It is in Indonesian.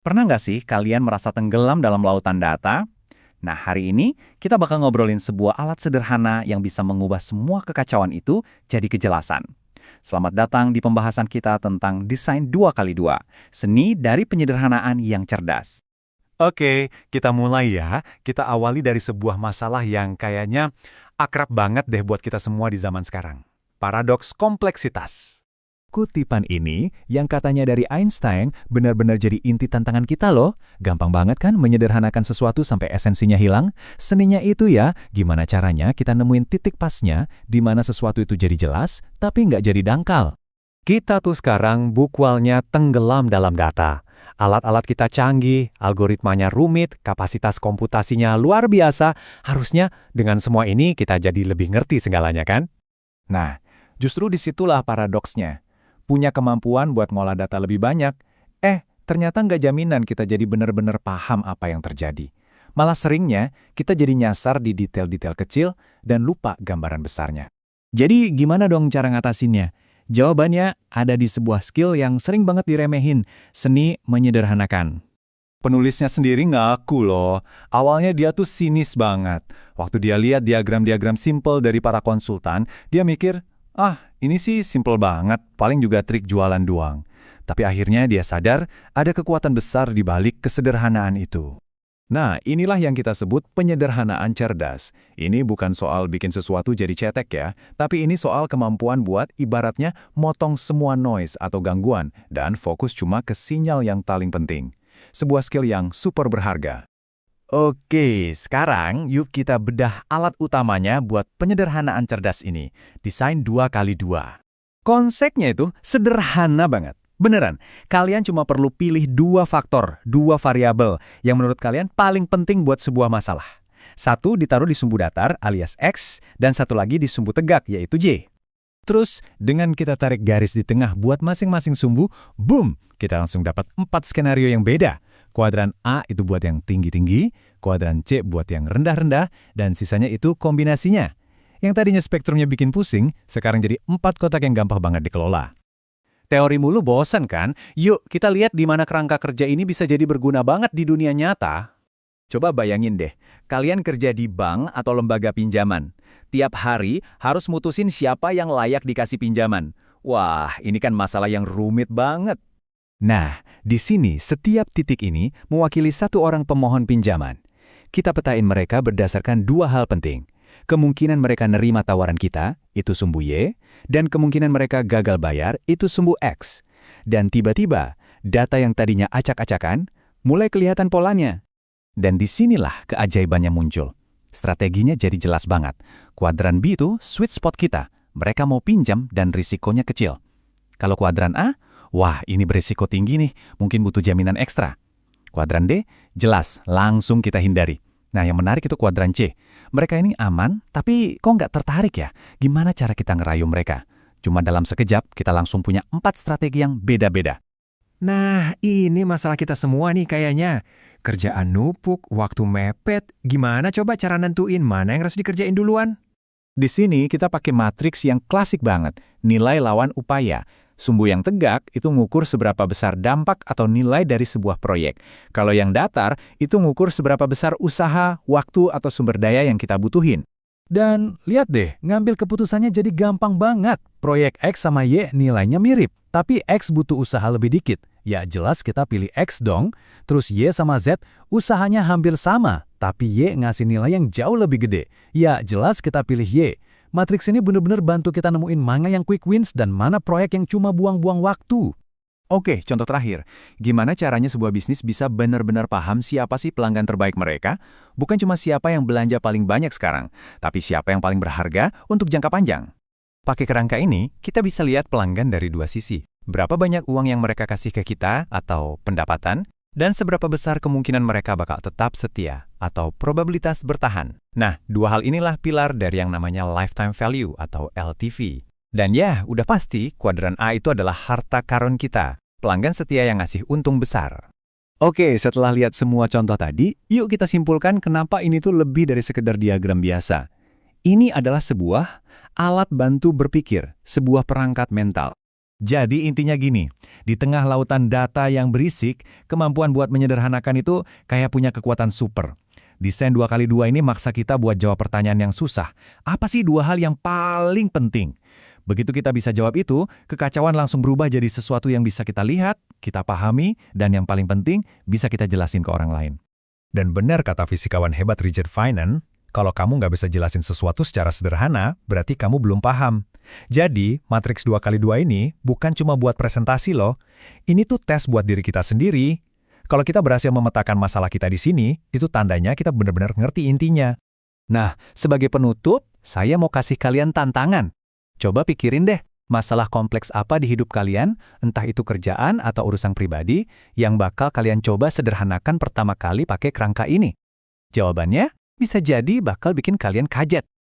Pernah nggak sih kalian merasa tenggelam dalam lautan data? Nah, hari ini kita bakal ngobrolin sebuah alat sederhana yang bisa mengubah semua kekacauan itu jadi kejelasan. Selamat datang di pembahasan kita tentang desain 2x2, seni dari penyederhanaan yang cerdas. Oke, kita mulai ya. Kita awali dari sebuah masalah yang kayaknya akrab banget deh buat kita semua di zaman sekarang. Paradoks kompleksitas. Kutipan ini, yang katanya dari Einstein, benar-benar jadi inti tantangan kita loh. Gampang banget kan menyederhanakan sesuatu sampai esensinya hilang? Seninya itu ya, gimana caranya kita nemuin titik pasnya, di mana sesuatu itu jadi jelas, tapi nggak jadi dangkal. Kita tuh sekarang bukwalnya tenggelam dalam data. Alat-alat kita canggih, algoritmanya rumit, kapasitas komputasinya luar biasa. Harusnya dengan semua ini kita jadi lebih ngerti segalanya kan? Nah, justru disitulah paradoksnya. Punya kemampuan buat ngolah data lebih banyak, ternyata nggak jaminan kita jadi benar-benar paham apa yang terjadi. Malah seringnya kita jadi nyasar di detail-detail kecil dan lupa gambaran besarnya. Jadi gimana dong cara ngatasinnya? Jawabannya ada di sebuah skill yang sering banget diremehin, seni menyederhanakan. Penulisnya sendiri ngaku loh, awalnya dia tuh sinis banget. Waktu dia lihat diagram-diagram simple dari para konsultan, dia mikir, ini sih simple banget, paling juga trik jualan doang. Tapi akhirnya dia sadar ada kekuatan besar di balik kesederhanaan itu. Nah, inilah yang kita sebut penyederhanaan cerdas. Ini bukan soal bikin sesuatu jadi cetek ya, tapi ini soal kemampuan buat ibaratnya motong semua noise atau gangguan dan fokus cuma ke sinyal yang paling penting. Sebuah skill yang super berharga. Oke, sekarang yuk kita bedah alat utamanya buat penyederhanaan cerdas ini. Desain 2x2. Konsepnya itu sederhana banget. Beneran, kalian cuma perlu pilih dua faktor, dua variabel yang menurut kalian paling penting buat sebuah masalah. Satu ditaruh di sumbu datar alias X, dan satu lagi di sumbu tegak yaitu Y. Terus, dengan kita tarik garis di tengah buat masing-masing sumbu, boom, kita langsung dapat 4 skenario yang beda. Kuadran A itu buat yang tinggi-tinggi, kuadran C buat yang rendah-rendah, dan sisanya itu kombinasinya. Yang tadinya spektrumnya bikin pusing, sekarang jadi 4 kotak yang gampang banget dikelola. Teori mulu bosan kan? Yuk kita lihat di mana kerangka kerja ini bisa jadi berguna banget di dunia nyata. Coba bayangin deh, kalian kerja di bank atau lembaga pinjaman. Tiap hari harus mutusin siapa yang layak dikasih pinjaman. Wah, ini kan masalah yang rumit banget. Nah, di sini setiap titik ini mewakili satu orang pemohon pinjaman. Kita petain mereka berdasarkan dua hal penting. Kemungkinan mereka nerima tawaran kita, itu sumbu Y, dan kemungkinan mereka gagal bayar, itu sumbu X. Dan tiba-tiba, data yang tadinya acak-acakan, mulai kelihatan polanya. Dan disinilah keajaibannya muncul. Strateginya jadi jelas banget. Kuadran B itu sweet spot kita. Mereka mau pinjam dan risikonya kecil. Kalau kuadran A, wah ini berisiko tinggi nih, mungkin butuh jaminan ekstra. Kuadran D, jelas, langsung kita hindari. Nah yang menarik itu kuadran C. Mereka ini aman, tapi kok nggak tertarik ya? Gimana cara kita ngerayu mereka? Cuma dalam sekejap, kita langsung punya 4 strategi yang beda-beda. Nah, ini masalah kita semua nih kayaknya. Kerjaan numpuk, waktu mepet, gimana coba cara nentuin mana yang harus dikerjain duluan? Di sini kita pakai matriks yang klasik banget, nilai lawan upaya. Sumbu yang tegak itu ngukur seberapa besar dampak atau nilai dari sebuah proyek. Kalau yang datar itu ngukur seberapa besar usaha, waktu, atau sumber daya yang kita butuhin. Dan lihat deh, ngambil keputusannya jadi gampang banget. Proyek X sama Y nilainya mirip, tapi X butuh usaha lebih dikit. Ya jelas kita pilih X dong. Terus Y sama Z usahanya hampir sama, tapi Y ngasih nilai yang jauh lebih gede. Ya jelas kita pilih Y. Matriks ini benar-benar bantu kita nemuin mana yang quick wins dan mana proyek yang cuma buang-buang waktu. Oke, contoh terakhir. Gimana caranya sebuah bisnis bisa benar-benar paham siapa sih pelanggan terbaik mereka? Bukan cuma siapa yang belanja paling banyak sekarang, tapi siapa yang paling berharga untuk jangka panjang. Pakai kerangka ini, kita bisa lihat pelanggan dari dua sisi. Berapa banyak uang yang mereka kasih ke kita atau pendapatan, dan seberapa besar kemungkinan mereka bakal tetap setia atau probabilitas bertahan. Nah, dua hal inilah pilar dari yang namanya lifetime value atau LTV. Dan ya, udah pasti kuadran A itu adalah harta karun kita, pelanggan setia yang ngasih untung besar. Oke, setelah lihat semua contoh tadi, yuk kita simpulkan kenapa ini tuh lebih dari sekedar diagram biasa. Ini adalah sebuah alat bantu berpikir, sebuah perangkat mental. Jadi intinya gini, di tengah lautan data yang berisik, kemampuan buat menyederhanakan itu kayak punya kekuatan super. Desain 2x2 ini maksa kita buat jawab pertanyaan yang susah. Apa sih dua hal yang paling penting? Begitu kita bisa jawab itu, kekacauan langsung berubah jadi sesuatu yang bisa kita lihat, kita pahami, dan yang paling penting, bisa kita jelasin ke orang lain. Dan benar kata fisikawan hebat Richard Feynman, kalau kamu nggak bisa jelasin sesuatu secara sederhana, berarti kamu belum paham. Jadi, matriks 2x2 ini bukan cuma buat presentasi loh. Ini tuh tes buat diri kita sendiri. Kalau kita berhasil memetakan masalah kita di sini, itu tandanya kita benar-benar ngerti intinya. Nah, sebagai penutup, saya mau kasih kalian tantangan. Coba pikirin deh, masalah kompleks apa di hidup kalian, entah itu kerjaan atau urusan pribadi, yang bakal kalian coba sederhanakan pertama kali pakai kerangka ini. Jawabannya bisa jadi bakal bikin kalian kaget.